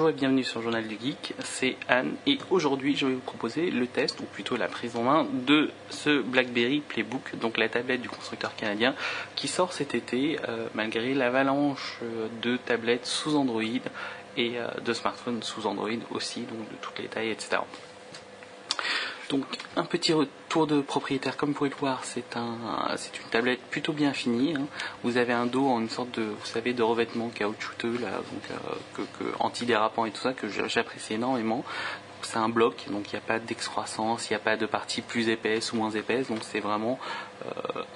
Bonjour et bienvenue sur le Journal du Geek, c'est Anne et aujourd'hui je vais vous proposer le test, ou plutôt la prise en main de ce BlackBerry Playbook, donc la tablette du constructeur canadien qui sort cet été malgré l'avalanche de tablettes sous Android et de smartphones sous Android aussi, donc de toutes les tailles, etc. Donc un petit retour de propriétaire, comme vous pouvez le voir, c'est une tablette plutôt bien finie. Hein. Vous avez un dos en une sorte de, vous savez, de revêtement caoutchouteux là, donc antidérapant et tout ça que j'apprécie énormément. C'est un bloc, donc il n'y a pas d'excroissance, il n'y a pas de partie plus épaisse ou moins épaisse, donc c'est vraiment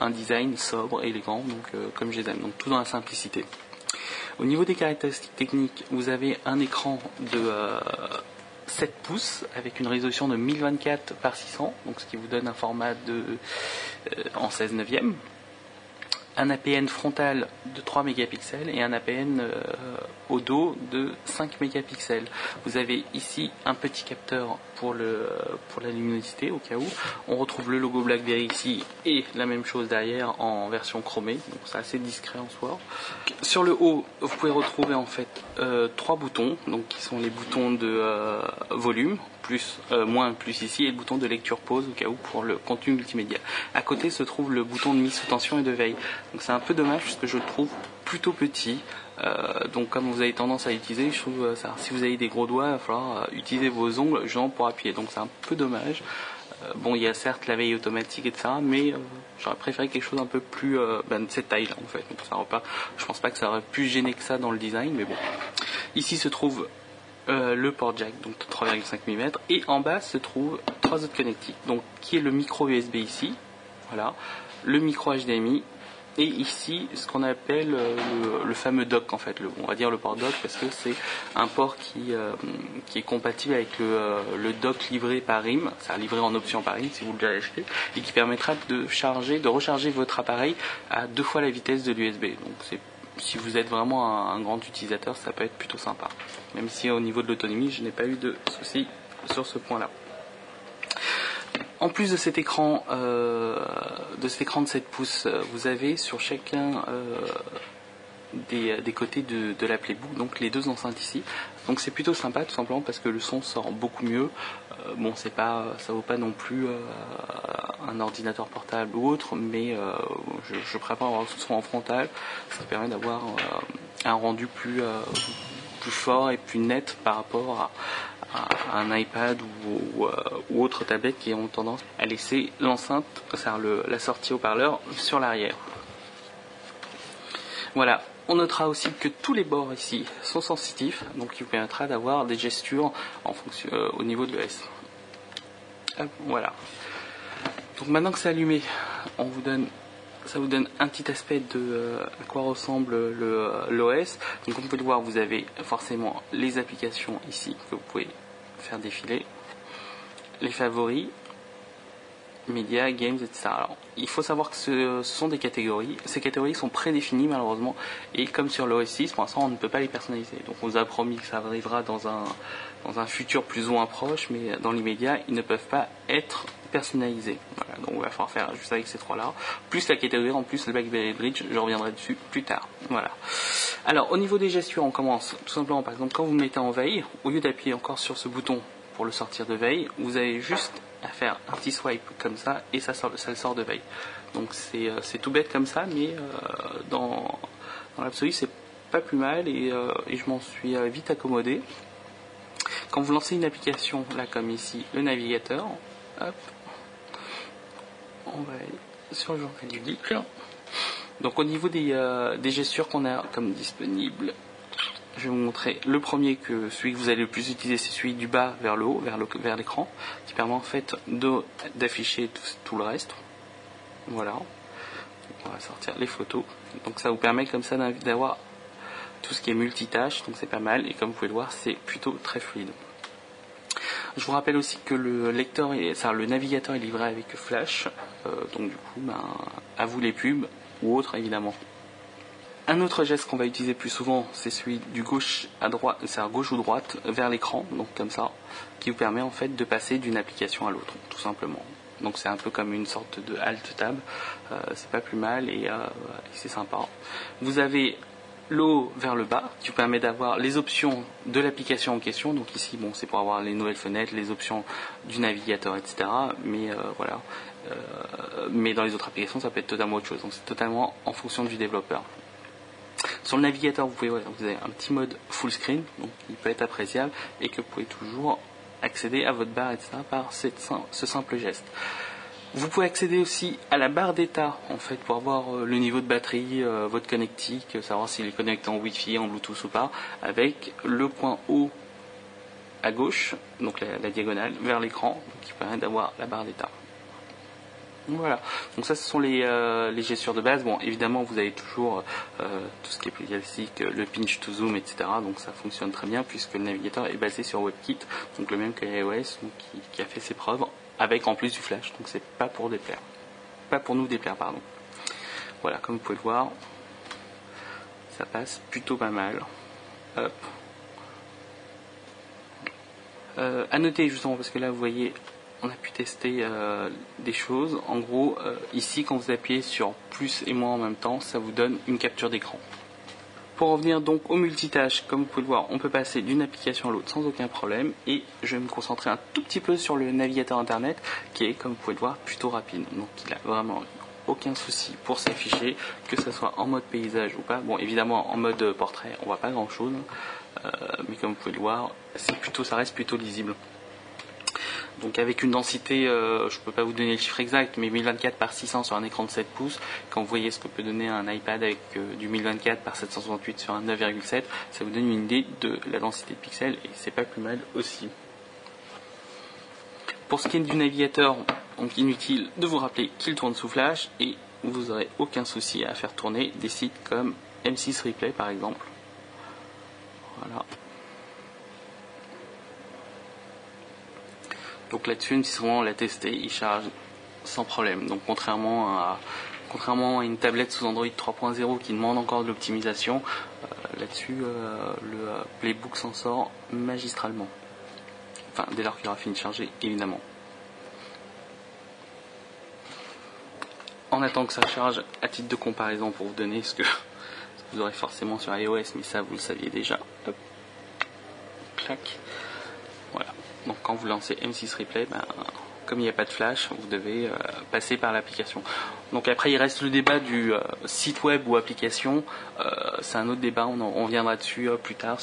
un design sobre, élégant, donc comme je les aime, donc tout dans la simplicité. Au niveau des caractéristiques techniques, vous avez un écran de 7 pouces avec une résolution de 1024 par 600, donc ce qui vous donne un format en 16 neuvième, un APN frontal de 3 mégapixels et un APN au dos de 5 mégapixels. Vous avez ici un petit capteur pour la luminosité au cas où. On retrouve le logo BlackBerry ici et la même chose derrière en version chromée, donc c'est assez discret en soi. Sur le haut, vous pouvez retrouver en fait 3 boutons, donc qui sont les boutons de volume, plus, moins, plus ici, et le bouton de lecture pause au cas où pour le contenu multimédia. À côté se trouve le bouton de mise sous tension et de veille. Donc c'est un peu dommage puisque je le trouve plutôt petit. Donc comme vous avez tendance à l'utiliser, je trouve ça, si vous avez des gros doigts, il va falloir utiliser vos ongles justement pour appuyer. Donc c'est un peu dommage. Bon, il y a certes la veille automatique etc. Mais j'aurais préféré quelque chose un peu plus de cette taille là en fait. Donc ça repart. Je pense pas que ça aurait plus gêné que ça dans le design, mais bon. Ici se trouve le port jack, donc 3,5 mm, et en bas se trouve 3 autres connectiques, donc qui est le micro USB ici, voilà, le micro HDMI, et ici ce qu'on appelle le fameux dock en fait, on va dire le port dock parce que c'est un port qui est compatible avec le dock livré par RIM, c'est livré en option par RIM si vous l'avez acheté, et qui permettra de recharger votre appareil à 2 fois la vitesse de l'USB, donc si vous êtes vraiment un grand utilisateur, ça peut être plutôt sympa. Même si au niveau de l'autonomie, je n'ai pas eu de soucis sur ce point-là. En plus de cet écran de 7 pouces, vous avez sur chacun des côtés de la Playbook, donc les 2 enceintes ici. Donc c'est plutôt sympa tout simplement parce que le son sort beaucoup mieux. Bon, ça vaut pas non plus un ordinateur portable ou autre, mais je préfère avoir ce son en frontal, ce qui permet d'avoir un rendu plus fort et plus net par rapport à un iPad ou autre tablette qui ont tendance à laisser l'enceinte, c'est-à-dire la sortie haut-parleur sur l'arrière. Voilà. On notera aussi que tous les bords ici sont sensitifs, donc il vous permettra d'avoir des gestures en fonction, au niveau de l'OS. Voilà. Donc maintenant que c'est allumé, ça vous donne un petit aspect de à quoi ressemble l'OS. Donc comme vous pouvez le voir, vous avez forcément les applications ici que vous pouvez faire défiler, les favoris, médias, games, etc. Alors, il faut savoir que ce sont des catégories. Ces catégories sont prédéfinies malheureusement, et comme sur l'OS 6, pour l'instant on ne peut pas les personnaliser. Donc on vous a promis que ça arrivera dans un futur plus ou moins proche, mais dans l'immédiat, ils ne peuvent pas être personnalisés. Voilà, donc on va falloir faire juste avec ces 3-là. Plus la catégorie, en plus le BlackBerry Bridge, je reviendrai dessus plus tard. Voilà. Alors au niveau des gestures, on commence tout simplement, par exemple, quand vous mettez en veille, au lieu d'appuyer encore sur ce bouton pour le sortir de veille, vous avez juste à faire un petit swipe comme ça et ça le sort de veille. Donc c'est tout bête comme ça, mais dans l'absolu c'est pas plus mal et je m'en suis vite accommodé. Quand vous lancez une application, là comme ici, le navigateur, hop, on va aller sur le Journal du Geek. Donc au niveau des gestures qu'on a comme disponibles, je vais vous montrer le premier, celui que vous allez le plus utiliser, c'est celui du bas vers le haut, vers l'écran, qui permet en fait d'afficher tout le reste. Voilà. On va sortir les photos. Donc ça vous permet comme ça d'avoir tout ce qui est multitâche, donc c'est pas mal. Et comme vous pouvez le voir, c'est plutôt très fluide. Je vous rappelle aussi que le navigateur est livré avec Flash. Donc du coup, à vous les pubs ou autres évidemment. Un autre geste qu'on va utiliser plus souvent, c'est celui du gauche à droite, c'est-à-dire gauche ou droite vers l'écran, donc comme ça, qui vous permet en fait de passer d'une application à l'autre, tout simplement. Donc c'est un peu comme une sorte de alt tab, c'est pas plus mal et c'est sympa. Vous avez le haut vers le bas, qui vous permet d'avoir les options de l'application en question. Donc ici, bon, c'est pour avoir les nouvelles fenêtres, les options du navigateur, etc. Mais voilà. Mais dans les autres applications, ça peut être totalement autre chose. Donc c'est totalement en fonction du développeur. Sur le navigateur, vous avez un petit mode full screen, donc il peut être appréciable et que vous pouvez toujours accéder à votre barre, etc. par ce simple geste. Vous pouvez accéder aussi à la barre d'état en fait pour avoir le niveau de batterie, votre connectique, savoir s'il est connecté en Wi-Fi, en Bluetooth ou pas, avec le point haut à gauche, donc la diagonale vers l'écran, qui permet d'avoir la barre d'état. Voilà, donc ça ce sont les gestures de base. Bon, évidemment vous avez toujours tout ce qui est plus classique, le pinch to zoom, etc. Donc ça fonctionne très bien puisque le navigateur est basé sur WebKit, donc le même que iOS, donc qui a fait ses preuves, avec en plus du flash, donc c'est pas pour nous déplaire, pardon. Voilà, comme vous pouvez le voir, ça passe plutôt pas mal. Hop. À noter justement, parce que là vous voyez, on a pu tester des choses. En gros, ici quand vous appuyez sur plus et moins en même temps, ça vous donne une capture d'écran. Pour revenir donc au multitâche, comme vous pouvez le voir, on peut passer d'une application à l'autre sans aucun problème. Et je vais me concentrer un tout petit peu sur le navigateur internet qui est, comme vous pouvez le voir, plutôt rapide. Donc il a vraiment aucun souci pour s'afficher, que ce soit en mode paysage ou pas. Bon, évidemment en mode portrait, on voit pas grand chose, mais comme vous pouvez le voir, ça reste plutôt lisible. Donc avec une densité, je ne peux pas vous donner le chiffre exact, mais 1024 par 600 sur un écran de 7 pouces, quand vous voyez ce que peut donner un iPad avec du 1024 par 768 sur un 9,7, ça vous donne une idée de la densité de pixels, et c'est pas plus mal aussi. Pour ce qui est du navigateur, donc inutile de vous rappeler qu'il tourne sous Flash, et vous n'aurez aucun souci à faire tourner des sites comme M6 Replay par exemple. Voilà. Donc là-dessus, si on l'a testé, il charge sans problème. Donc contrairement à une tablette sous Android 3.0 qui demande encore de l'optimisation, là-dessus le Playbook s'en sort magistralement. Enfin, dès lors qu'il aura fini de charger, évidemment. En attendant que ça charge, à titre de comparaison pour vous donner ce que vous aurez forcément sur iOS, mais ça vous le saviez déjà. Hop. Clac. Voilà. Donc quand vous lancez M6 Replay, comme il n'y a pas de flash, vous devez passer par l'application. Donc après il reste le débat du site web ou application. C'est un autre débat, on viendra dessus plus tard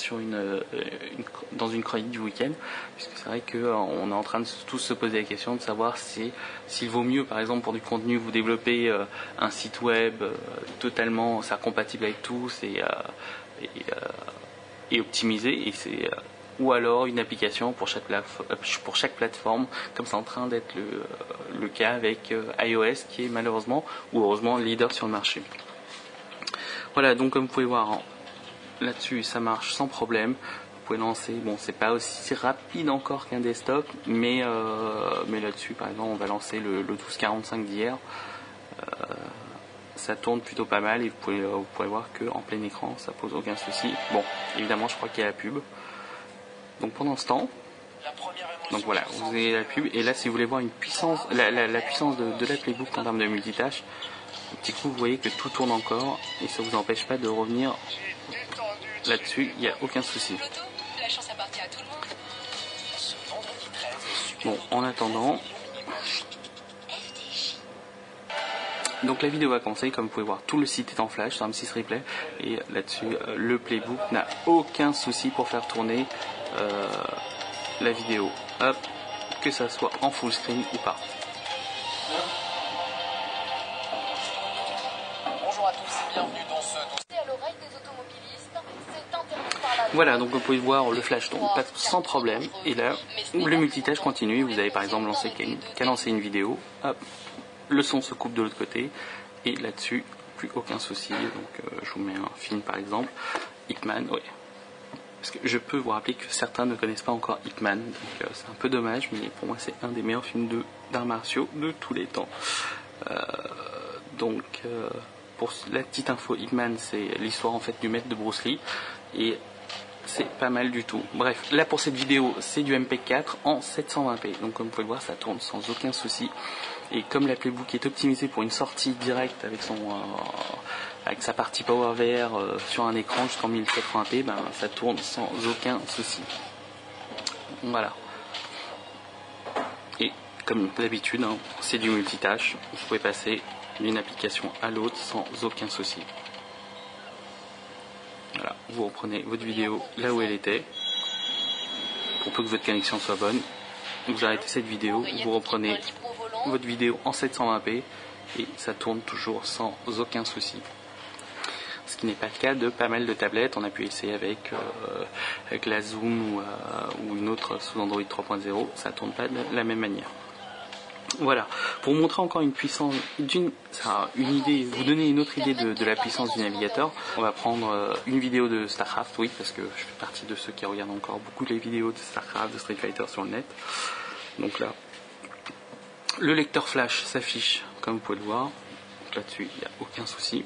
dans une chronique du week-end. Puisque c'est vrai qu'on est en train de tous se poser la question de savoir s'il vaut mieux, par exemple pour du contenu, vous développer un site web totalement compatible avec tous et optimisé. Et ou alors une application pour chaque plateforme, comme c'est en train d'être le cas avec iOS, qui est malheureusement ou heureusement leader sur le marché. Voilà, donc comme vous pouvez voir, là-dessus ça marche sans problème. Vous pouvez lancer, bon c'est pas aussi rapide encore qu'un desktop, mais là-dessus par exemple on va lancer le 1245 d'hier. Ça tourne plutôt pas mal et vous pouvez voir qu'en plein écran ça pose aucun souci. Bon, évidemment je crois qu'il y a la pub. Donc pendant ce temps, donc voilà, vous avez la pub, et là si vous voulez voir une puissance, la puissance de la Playbook en termes de multitâche, un petit coup vous voyez que tout tourne encore, et ça ne vous empêche pas de revenir là-dessus, il n'y a aucun souci. Bon, en attendant, donc la vidéo va commencer, comme vous pouvez voir, tout le site est en flash sur M6 Replay, et là-dessus, le Playbook n'a aucun souci pour faire tourner la vidéo, hop, que ça soit en full screen ou pas. Bonjour à tous et bienvenue dans ce dossier à l'oreille des automobilistes. C'est interdit par la loi. Voilà, donc vous pouvez voir le flash tourne pas sans problème, et là le multitâche continue. Vous avez par exemple qu'à lancer une vidéo, hop, le son se coupe de l'autre côté, et là-dessus plus aucun souci. Donc je vous mets un film par exemple, Hitman, oui. Parce que je peux vous rappeler que certains ne connaissent pas encore Hitman, donc c'est un peu dommage, mais pour moi c'est un des meilleurs films d'arts martiaux de tous les temps. Pour la petite info, Hitman c'est l'histoire en fait du maître de Bruce Lee, et c'est pas mal du tout. Bref, là pour cette vidéo, c'est du MP4 en 720p. Donc comme vous pouvez le voir, ça tourne sans aucun souci. Et comme la Playbook est optimisée pour une sortie directe avec avec sa partie PowerVR sur un écran jusqu'en 1080p, ben, ça tourne sans aucun souci. Voilà. Et comme d'habitude, hein, c'est du multitâche. Vous pouvez passer d'une application à l'autre sans aucun souci. Voilà, vous reprenez votre vidéo là où elle était, pour peu que votre connexion soit bonne. Vous arrêtez cette vidéo, vous reprenez votre vidéo en 720p et ça tourne toujours sans aucun souci. Ce qui n'est pas le cas de pas mal de tablettes. On a pu essayer avec la Zoom ou une autre sous Android 3.0, ça ne tourne pas de la même manière. Voilà, pour vous montrer encore une puissance, une idée, vous donner une autre idée de la puissance du navigateur, on va prendre une vidéo de StarCraft, oui, parce que je fais partie de ceux qui regardent encore beaucoup les vidéos de StarCraft, de Street Fighter sur le net. Donc là, le lecteur flash s'affiche, comme vous pouvez le voir. Donc là-dessus, il n'y a aucun souci.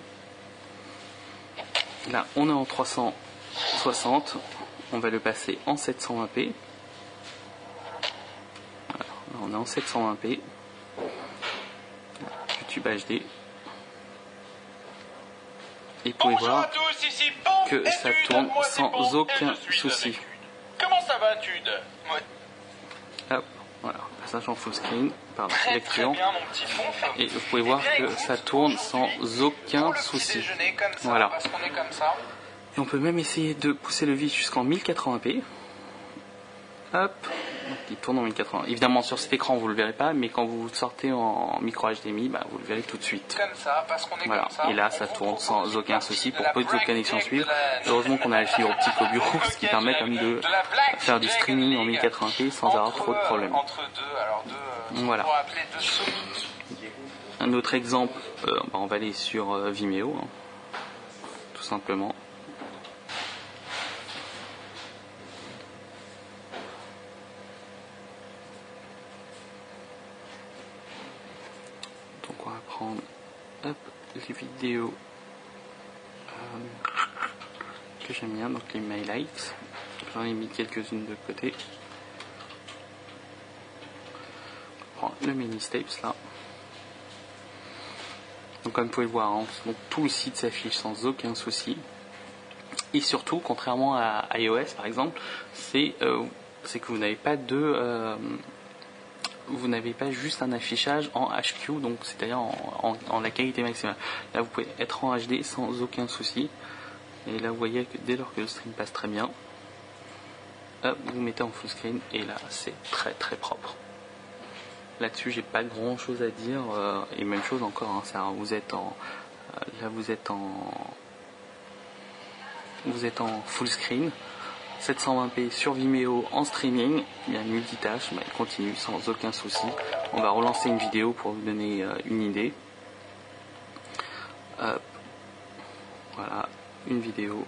Là, on est en 360, on va le passer en 720p. Voilà, là, on est en 720p. YouTube HD. Et vous pouvez voir que ça tourne sans aucun souci. Comment ça va, Tude? Hop, voilà, passage en full screen, pardon, lecture. Et vous pouvez voir que ça tourne sans aucun souci. Voilà. Et on peut même essayer de pousser le vis jusqu'en 1080p. Hop, il tourne en 1080. Évidemment, sur cet écran, vous ne le verrez pas, mais quand vous sortez en micro HDMI, bah, vous le verrez tout de suite. Voilà, et là, ça tourne sans aucun souci pour peu que votre connexion suive. Heureusement qu'on a la fibre optique au bureau, ce qui permet quand même de faire du streaming en 1080p sans avoir trop de problèmes. Voilà. Un autre exemple, on va aller sur Vimeo, hein, tout simplement. Donc on va prendre les vidéos que j'aime bien, donc les highlights. J'en ai mis quelques-unes de côté. On prend le mini stapes là. Donc comme vous pouvez le voir, hein, donc, tout le site s'affiche sans aucun souci. Et surtout, contrairement à iOS par exemple, c'est que vous n'avez pas vous n'avez pas juste un affichage en HQ, donc c'est-à-dire en la qualité maximale. Là, vous pouvez être en HD sans aucun souci. Et là, vous voyez que dès lors que le stream passe très bien, hop, vous mettez en full screen et là, c'est très très propre. Là-dessus, j'ai pas grand-chose à dire. Et même chose encore, hein, là, vous êtes en full screen. 720p sur Vimeo en streaming, il y a une multitâche, mais elle continue sans aucun souci. On va relancer une vidéo pour vous donner une idée. Voilà, une vidéo.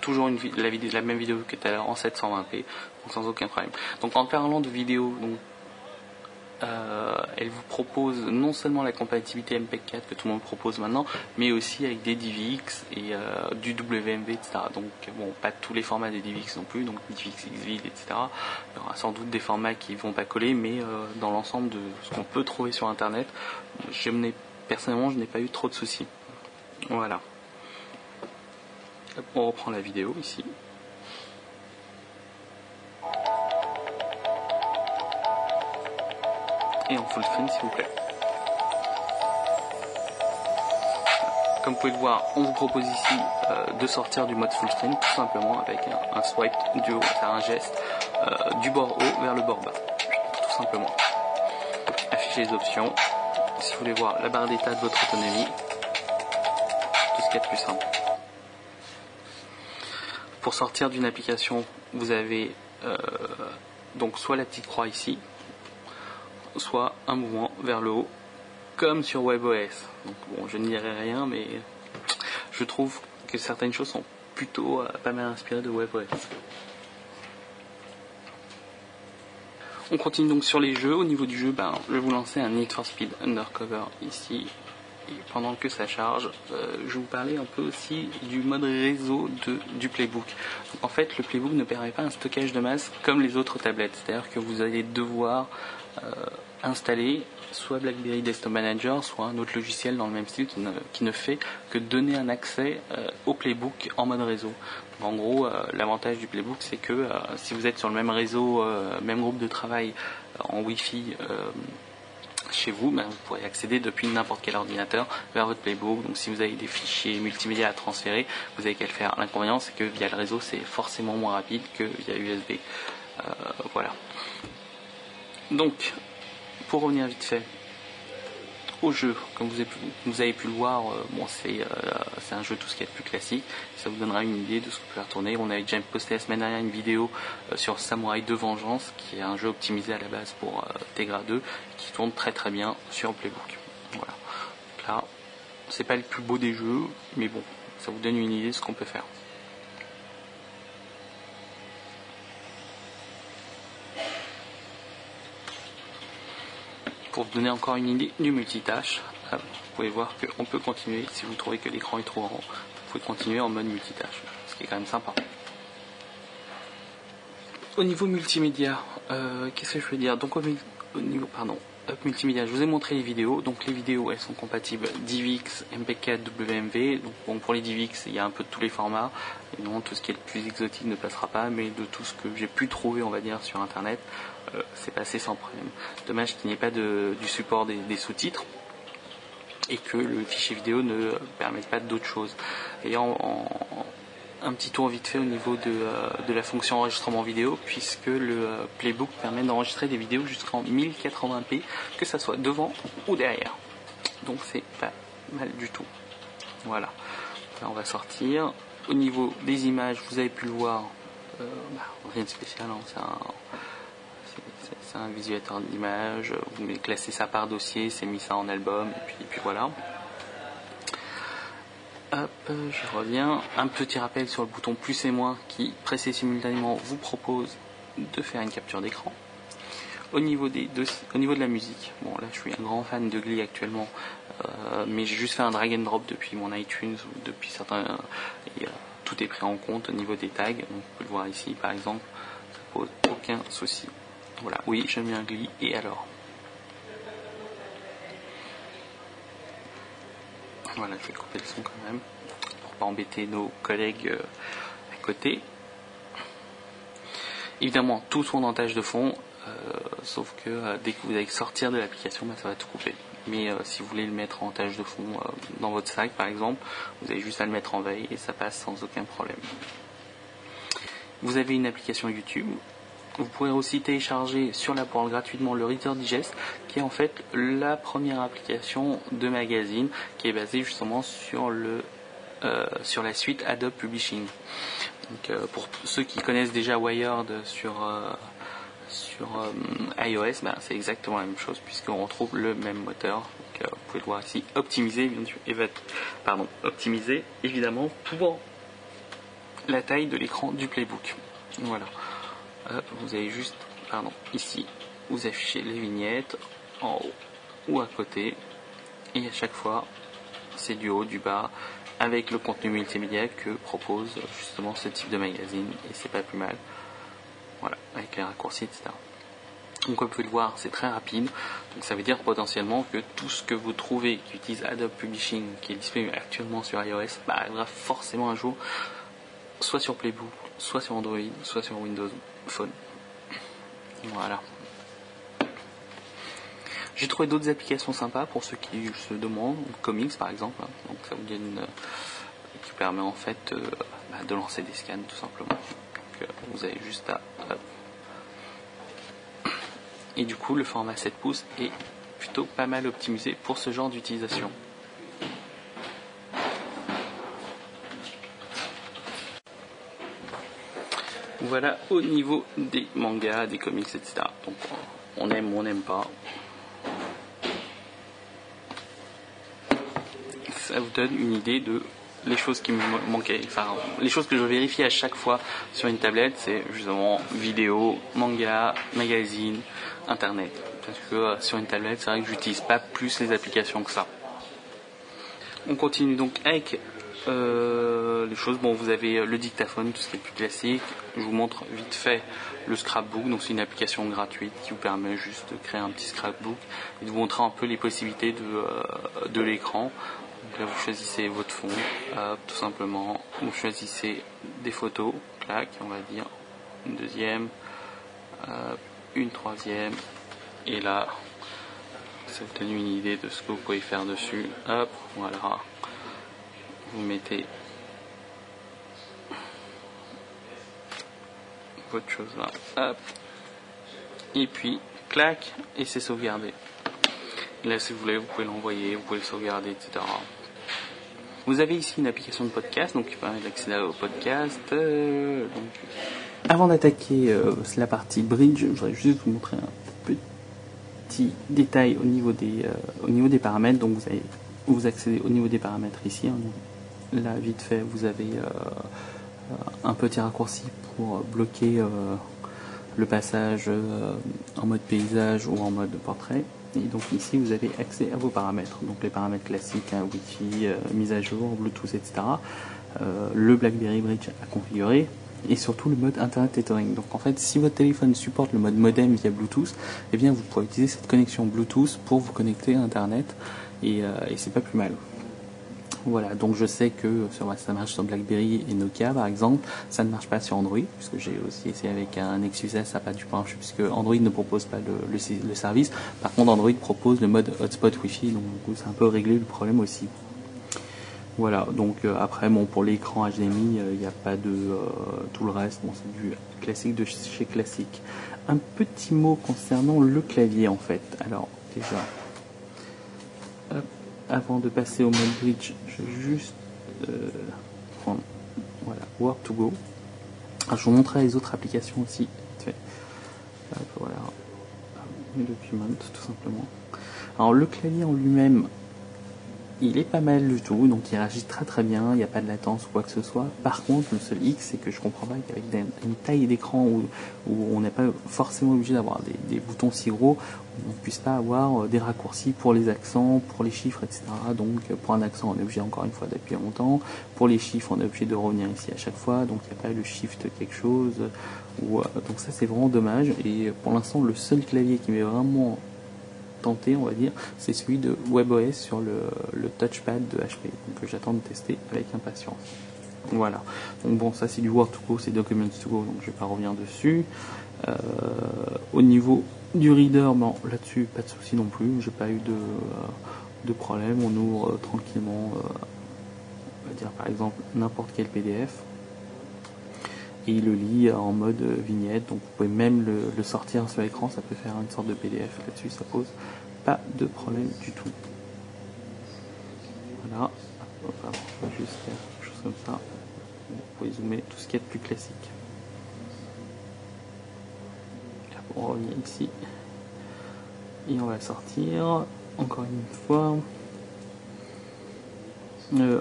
Toujours la même vidéo que tout à l'heure en 720p, donc sans aucun problème. Donc en parlant de vidéo, donc, elle vous propose non seulement la compatibilité MP4 que tout le monde propose maintenant, mais aussi avec des DivX et du WMV, etc. Donc bon, pas tous les formats des DivX non plus, donc DivX, Xvid, etc. Il y aura sans doute des formats qui vont pas coller, mais dans l'ensemble de ce qu'on peut trouver sur Internet, personnellement, je n'ai pas eu trop de soucis. Voilà. On reprend la vidéo ici. Et en full screen s'il vous plaît. Comme vous pouvez le voir, on vous propose ici de sortir du mode full screen tout simplement avec un swipe du haut, faire un geste du bord haut vers le bord bas, tout simplement. Afficher les options, si vous voulez voir la barre d'état de votre autonomie, tout ce qu'il y a de plus simple. Pour sortir d'une application, vous avez donc soit la petite croix ici, soit un mouvement vers le haut, comme sur WebOS. Donc bon, je ne dirai rien, mais je trouve que certaines choses sont plutôt pas mal inspirées de WebOS. On continue donc sur les jeux. Au niveau du jeu, je vais vous lancer un Need for Speed Undercover ici. Et pendant que ça charge, je vais vous parler un peu aussi du mode réseau du Playbook. Donc en fait, le Playbook ne permet pas un stockage de masse comme les autres tablettes. C'est-à-dire que vous allez devoir installer soit BlackBerry Desktop Manager, soit un autre logiciel dans le même style qui ne fait que donner un accès au Playbook en mode réseau. Donc, en gros, l'avantage du Playbook, c'est que si vous êtes sur le même réseau, même groupe de travail en Wi-Fi, chez vous, vous pourrez accéder depuis n'importe quel ordinateur vers votre Playbook. Donc si vous avez des fichiers multimédia à transférer, vous avez qu'à le faire. L'inconvénient, c'est que via le réseau, c'est forcément moins rapide que via USB. Voilà. Donc, pour revenir vite fait au jeu, comme vous avez pu le voir, c'est un jeu tout ce qui est plus classique. Ça vous donnera une idée de ce que vous pouvez retourner. On avait déjà posté la semaine dernière une vidéo sur Samurai 2 Vengeance, qui est un jeu optimisé à la base pour Tegra 2, qui tourne très très bien sur Playbook. Voilà. Donc là, c'est pas le plus beau des jeux, mais bon, ça vous donne une idée de ce qu'on peut faire. Pour vous donner encore une idée du multitâche, vous pouvez voir qu'on peut continuer, si vous trouvez que l'écran est trop grand, vous pouvez continuer en mode multitâche, ce qui est quand même sympa. Au niveau multimédia, qu'est-ce que je veux dire? Donc au niveau multimédia, je vous ai montré les vidéos. Donc les vidéos, elles sont compatibles DivX, MP4, WMV. Donc bon, pour les DivX, il y a un peu de tous les formats. Et non, tout ce qui est le plus exotique ne passera pas, mais de tout ce que j'ai pu trouver, on va dire, sur internet, c'est passé sans problème. Dommage qu'il n'y ait pas du support des sous-titres et que le fichier vidéo ne permette pas d'autres choses. Et un petit tour vite fait au niveau de la fonction enregistrement vidéo, puisque le Playbook permet d'enregistrer des vidéos jusqu'en 1080p, que ça soit devant ou derrière. Donc c'est pas mal du tout. Voilà. Là, on va sortir. Au niveau des images, vous avez pu le voir, rien de spécial, hein, c'est un visualisateur d'images. Vous classez ça par dossier, c'est mis ça en album, et puis voilà. Hop, je reviens. Un petit rappel sur le bouton plus et moins qui, pressé simultanément, vous propose de faire une capture d'écran. Au niveau de la musique, bon là je suis un grand fan de Glee actuellement, mais j'ai juste fait un drag and drop depuis mon iTunes ou depuis certains, et tout est pris en compte au niveau des tags. Donc vous pouvez le voir ici par exemple, ça pose aucun souci. Voilà, oui j'aime bien Glee, et alors. Voilà, je vais couper le son quand même, pour pas embêter nos collègues à côté. Évidemment, tout tourne en tâche de fond, sauf que dès que vous allez sortir de l'application, ça va tout couper. Mais si vous voulez le mettre en tâche de fond dans votre sac par exemple, vous avez juste à le mettre en veille et ça passe sans aucun problème. Vous avez une application YouTube. Vous pourrez aussi télécharger sur la porte gratuitement le Reader Digest, qui est en fait la première application de magazine qui est basée justement sur la suite Adobe Publishing. Donc, pour ceux qui connaissent déjà Wired sur iOS, c'est exactement la même chose puisqu'on retrouve le même moteur. Donc, vous pouvez le voir ici, optimisé évidemment pour la taille de l'écran du Playbook. Voilà. Vous avez juste, ici, vous affichez les vignettes en haut ou à côté, et à chaque fois, c'est du haut, du bas, avec le contenu multimédia que propose justement ce type de magazine, et c'est pas plus mal. Voilà, avec les raccourcis, etc. Donc comme vous pouvez le voir, c'est très rapide, donc ça veut dire potentiellement que tout ce que vous trouvez qui utilise Adobe Publishing, qui est disponible actuellement sur iOS, arrivera forcément un jour, soit sur Playbook, soit sur Android, soit sur Windows Phone. Voilà. J'ai trouvé d'autres applications sympas pour ceux qui se demandent, Comics par exemple, donc ça vous donne qui permet en fait de lancer des scans tout simplement. Donc vous avez juste à et du coup le format 7 pouces est plutôt pas mal optimisé pour ce genre d'utilisation. Voilà au niveau des mangas, des comics, etc. Donc on aime ou on n'aime pas. Ça vous donne une idée de les choses qui me manquaient. Enfin, les choses que je vérifie à chaque fois sur une tablette, c'est justement vidéo, manga, magazine, internet. Parce que sur une tablette, c'est vrai que j'utilise pas plus les applications que ça. On continue donc avec les choses. Bon, vous avez le dictaphone, tout ce qui est plus classique. Je vous montre vite fait le scrapbook. Donc c'est une application gratuite qui vous permet juste de créer un petit scrapbook et de vous montrer un peu les possibilités de l'écran. Donc là vous choisissez votre fond, tout simplement. Vous choisissez des photos, clac, on va dire une deuxième, une troisième, et là ça vous donne une idée de ce que vous pouvez faire dessus. Hop, voilà. Vous mettez votre chose là, hop, et puis clac, et c'est sauvegardé. Là, si vous voulez, vous pouvez l'envoyer, vous pouvez le sauvegarder, etc. Vous avez ici une application de podcast, donc qui permet d'accéder au podcast. Avant d'attaquer la partie bridge, je voudrais juste vous montrer un petit détail au niveau des paramètres. Donc vous accédez au niveau des paramètres ici. Hein. Là, vite fait, vous avez un petit raccourci pour bloquer le passage en mode paysage ou en mode portrait. Et donc ici, vous avez accès à vos paramètres. Donc les paramètres classiques, hein, Wi-Fi, mise à jour, Bluetooth, etc. Le BlackBerry Bridge à configurer. Et surtout le mode Internet Tethering. Donc en fait, si votre téléphone supporte le mode modem via Bluetooth, eh bien vous pourrez utiliser cette connexion Bluetooth pour vous connecter à Internet. Et c'est pas plus mal. Voilà, donc je sais que ça marche sur BlackBerry et Nokia par exemple, ça ne marche pas sur Android, puisque j'ai aussi essayé avec un Nexus S, ça n'a pas du tout marché, puisque Android ne propose pas le service. Par contre, Android propose le mode hotspot Wi-Fi, donc du coup, c'est un peu réglé le problème aussi. Voilà, donc après, bon, pour l'écran HDMI, il n'y a pas de tout le reste, bon, c'est du classique de chez classique. Un petit mot concernant le clavier en fait. Alors, déjà, hop. Avant de passer au mode bridge, je vais juste prendre voilà, Where to Go. Alors, je vous montrerai les autres applications aussi. Voilà, le document tout simplement. Alors le clavier en lui-même, il est pas mal du tout, donc il réagit très très bien, il n'y a pas de latence ou quoi que ce soit. Par contre, le seul hic, c'est que je comprends pas qu'avec une taille d'écran où on n'est pas forcément obligé d'avoir des boutons si gros, on ne puisse pas avoir des raccourcis pour les accents, pour les chiffres, etc. Donc pour un accent, on est obligé encore une fois d'appuyer longtemps. Pour les chiffres, on est obligé de revenir ici à chaque fois, donc il n'y a pas le shift quelque chose. Donc ça c'est vraiment dommage. Et pour l'instant, le seul clavier qui m'est vraiment tenté, on va dire, c'est celui de WebOS sur le touchpad de HP, donc j'attends de tester avec impatience. Voilà, donc bon, ça c'est du Word to Go, c'est Documents to Go, donc je vais pas revenir dessus. Au niveau du reader, bon, là-dessus pas de souci non plus, j'ai pas eu de problème. On ouvre tranquillement, on va dire par exemple n'importe quel PDF, et il le lit en mode vignette, donc vous pouvez même le sortir sur l'écran, ça peut faire une sorte de PDF là-dessus, ça pose pas de problème du tout. Voilà, on va juste faire quelque chose comme ça, vous pouvez zoomer tout ce qui est de plus classique. Là, on revient ici, et on va sortir, encore une fois.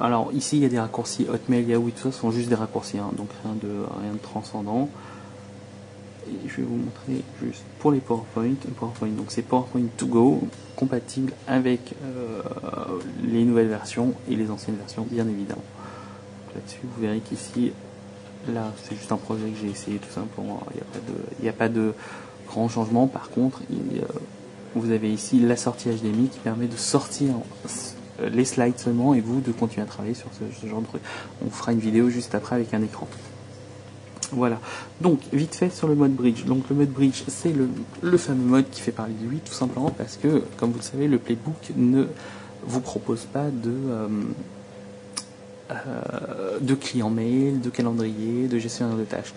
Alors ici il y a des raccourcis Hotmail, Yahoo, tout ça sont juste des raccourcis, hein, donc rien de transcendant. Et je vais vous montrer juste pour les PowerPoint, donc c'est PowerPoint to go, compatible avec les nouvelles versions et les anciennes versions bien évidemment. Là-dessus vous verrez qu'ici, là c'est juste un projet que j'ai essayé tout simplement, il n'y a pas de grand changement. Par contre, vous avez ici la sortie HDMI qui permet de sortir les slides seulement et vous de continuer à travailler sur ce genre de truc. On fera une vidéo juste après avec un écran. Voilà, donc vite fait sur le mode bridge. Donc le mode bridge, c'est le fameux mode qui fait parler de lui, tout simplement parce que, comme vous le savez, le Playbook ne vous propose pas de client mail, de calendrier, de gestionnaire de tâches.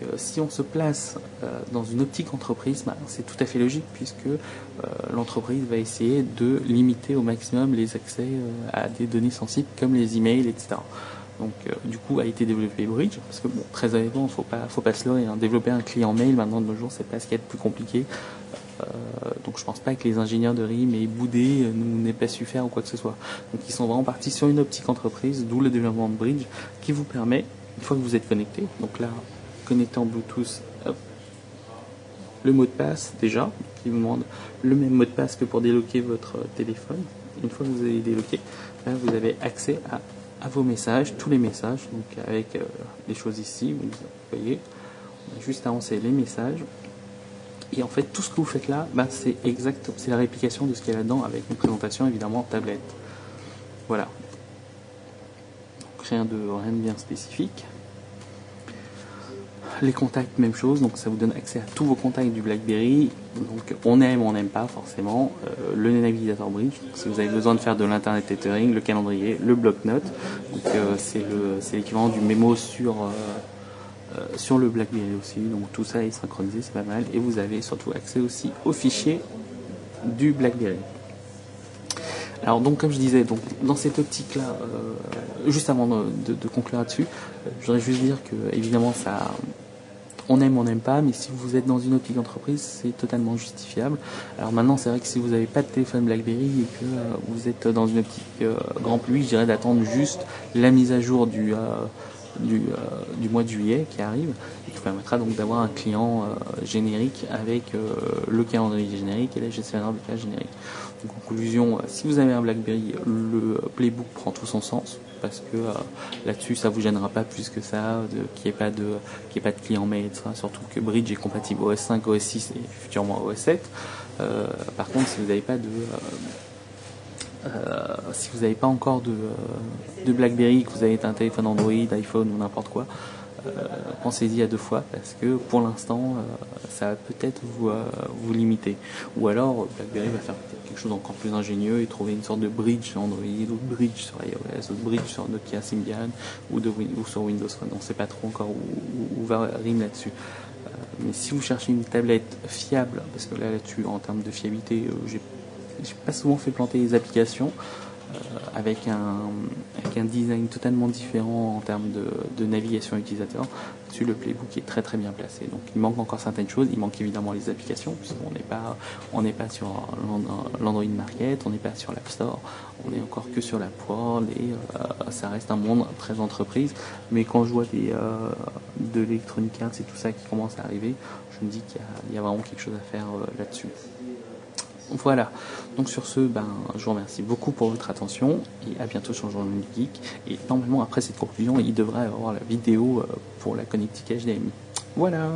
Donc, si on se place dans une optique entreprise, c'est tout à fait logique puisque l'entreprise va essayer de limiter au maximum les accès à des données sensibles comme les emails, etc. Donc du coup a été développé Bridge, parce que bon, très honnêtement, faut pas se leurrer, hein. Développer un client mail maintenant de nos jours, c'est pas ce qu'il y a de plus compliqué. Donc je pense pas que les ingénieurs de RIM et Boudet n'aient pas su faire ou quoi que ce soit. Donc ils sont vraiment partis sur une optique entreprise, d'où le développement de Bridge, qui vous permet, une fois que vous êtes connecté, donc là, connecté en Bluetooth, hop, le mot de passe déjà, qui vous demande le même mot de passe que pour débloquer votre téléphone. une fois que vous avez débloqué, là, vous avez accès à vos messages, tous les messages, donc avec les choses ici, vous voyez, on a juste avancé les messages. Et en fait, tout ce que vous faites là, c'est la réplication de ce qu'il y a là-dedans avec une présentation évidemment en tablette. Voilà. Donc, rien de bien spécifique. Les contacts, même chose, donc ça vous donne accès à tous vos contacts du BlackBerry. Donc on aime, on n'aime pas forcément. Le navigateur Bridge, si vous avez besoin de faire de l'internet tethering, le calendrier, le bloc-notes. Donc c'est l'équivalent du mémo sur le BlackBerry aussi. Donc tout ça est synchronisé, c'est pas mal. Et vous avez surtout accès aussi aux fichiers du BlackBerry. Alors donc comme je disais, donc dans cette optique là, juste avant de conclure là-dessus, je voudrais juste dire que évidemment ça, on aime, on n'aime pas, mais si vous êtes dans une optique entreprise, c'est totalement justifiable. Alors maintenant, c'est vrai que si vous n'avez pas de téléphone BlackBerry et que vous êtes dans une optique grand public, je dirais d'attendre juste la mise à jour du mois de juillet qui arrive, et qui permettra donc d'avoir un client générique avec le calendrier générique et la gestionnaire de page générique. Donc, en conclusion, si vous avez un BlackBerry, le Playbook prend tout son sens, parce que là-dessus ça vous gênera pas plus que ça, qu'il n'y ait pas de client mail, etc. Surtout que Bridge est compatible OS 5, OS 6 et futurement OS 7. Par contre, si vous n'avez pas si vous n'avez pas encore de BlackBerry, que vous avez un téléphone Android, iPhone ou n'importe quoi, pensez-y à deux fois, parce que pour l'instant ça va peut-être vous limiter. Ou alors BlackBerry va faire quelque chose d'encore plus ingénieux et trouver une sorte de bridge sur Android, ou de bridge sur iOS, ou de bridge sur Nokia Symbian, ou sur Windows Phone. On ne sait pas trop encore où va RIM là-dessus. Mais si vous cherchez une tablette fiable, parce que là-dessus en termes de fiabilité, j'ai pas souvent fait planter les applications, avec un design totalement différent en termes de navigation utilisateur. Dessus, le Playbook est très très bien placé. Donc il manque encore certaines choses, il manque évidemment les applications, puisqu'on n'est pas sur l'Android Market, on n'est pas sur l'App Store, on n'est encore que sur l'App World, et ça reste un monde très entreprise. Mais quand je vois de l'Electronic Arts et tout ça qui commence à arriver, je me dis qu'il y a vraiment quelque chose à faire là-dessus. Voilà, donc sur ce, je vous remercie beaucoup pour votre attention et à bientôt sur le Journal du Geek. Et normalement, après cette conclusion, il devrait y avoir la vidéo pour la connectique HDMI. Voilà.